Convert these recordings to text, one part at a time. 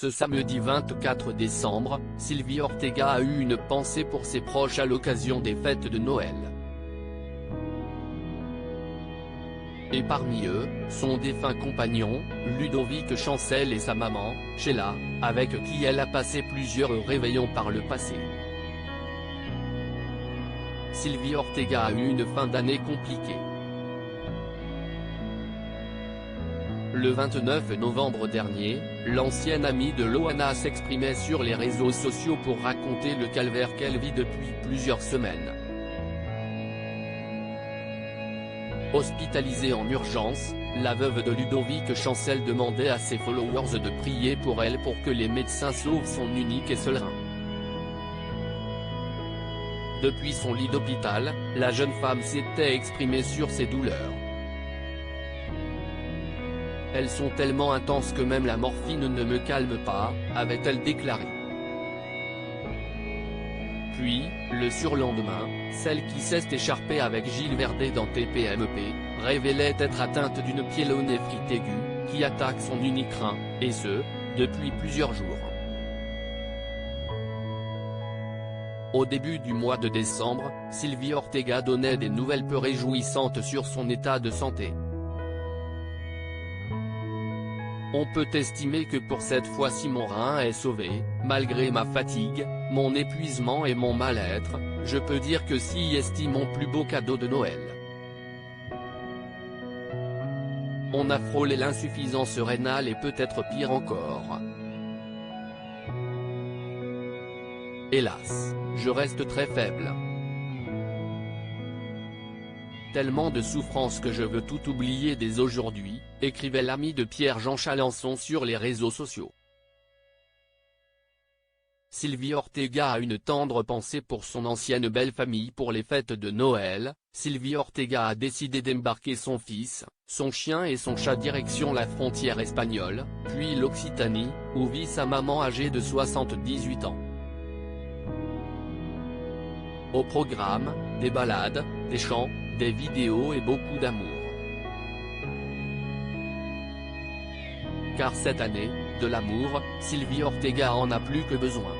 Ce samedi 24 décembre, Sylvie Ortega a eu une pensée pour ses proches à l'occasion des fêtes de Noël. Et parmi eux, son défunt compagnon, Ludovic Chancel et sa maman, Sheila, avec qui elle a passé plusieurs réveillons par le passé. Sylvie Ortega a eu une fin d'année compliquée. Le 29 novembre dernier, l'ancienne amie de Loana s'exprimait sur les réseaux sociaux pour raconter le calvaire qu'elle vit depuis plusieurs semaines. Hospitalisée en urgence, la veuve de Ludovic Chancel demandait à ses followers de prier pour elle pour que les médecins sauvent son unique et seul rein. Depuis son lit d'hôpital, la jeune femme s'était exprimée sur ses douleurs. Elles sont tellement intenses que même la morphine ne me calme pas, avait-elle déclaré. Puis, le surlendemain, celle qui s'est écharpée avec Gilles Verdet dans TPMP, révélait être atteinte d'une pyélonéphrite aiguë, qui attaque son unique rein, et ce, depuis plusieurs jours. Au début du mois de décembre, Sylvie Ortega donnait des nouvelles peu réjouissantes sur son état de santé. On peut estimer que pour cette fois-ci mon rein est sauvé, malgré ma fatigue, mon épuisement et mon mal-être, je peux dire que si est mon plus beau cadeau de Noël. On a frôlé l'insuffisance rénale et peut-être pire encore. Hélas, je reste très faible. Tellement de souffrance que je veux tout oublier dès aujourd'hui, écrivait l'ami de Pierre-Jean Chalençon sur les réseaux sociaux. Sylvie Ortega a une tendre pensée pour son ancienne belle famille pour les fêtes de Noël. Sylvie Ortega a décidé d'embarquer son fils, son chien et son chat direction la frontière espagnole, puis l'Occitanie, où vit sa maman âgée de 78 ans. Au programme, des balades, des chants, des vidéos et beaucoup d'amour. Car cette année, de l'amour, Sylvie Ortega en a plus que besoin.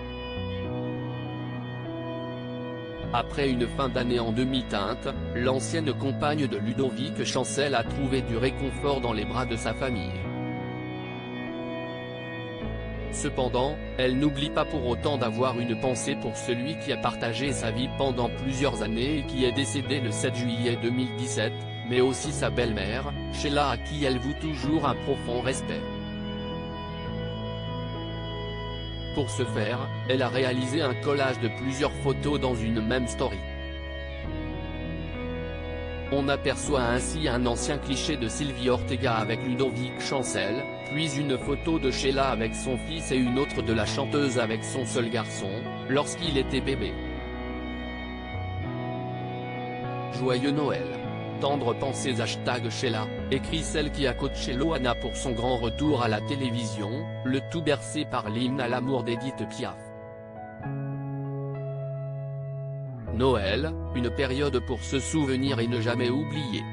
Après une fin d'année en demi-teinte, l'ancienne compagne de Ludovic Chancel a trouvé du réconfort dans les bras de sa famille. Cependant, elle n'oublie pas pour autant d'avoir une pensée pour celui qui a partagé sa vie pendant plusieurs années et qui est décédé le 7 juillet 2017, mais aussi sa belle-mère, Sheila, à qui elle voue toujours un profond respect. Pour ce faire, elle a réalisé un collage de plusieurs photos dans une même story. On aperçoit ainsi un ancien cliché de Sylvie Ortega avec Ludovic Chancel, puis une photo de Sheila avec son fils et une autre de la chanteuse avec son seul garçon, lorsqu'il était bébé. Joyeux Noël. Tendre pensées #Sheila, écrit celle qui a coaché Loana pour son grand retour à la télévision, le tout bercé par l'hymne à l'amour d'Edith Piaf. Noël, une période pour se souvenir et ne jamais oublier.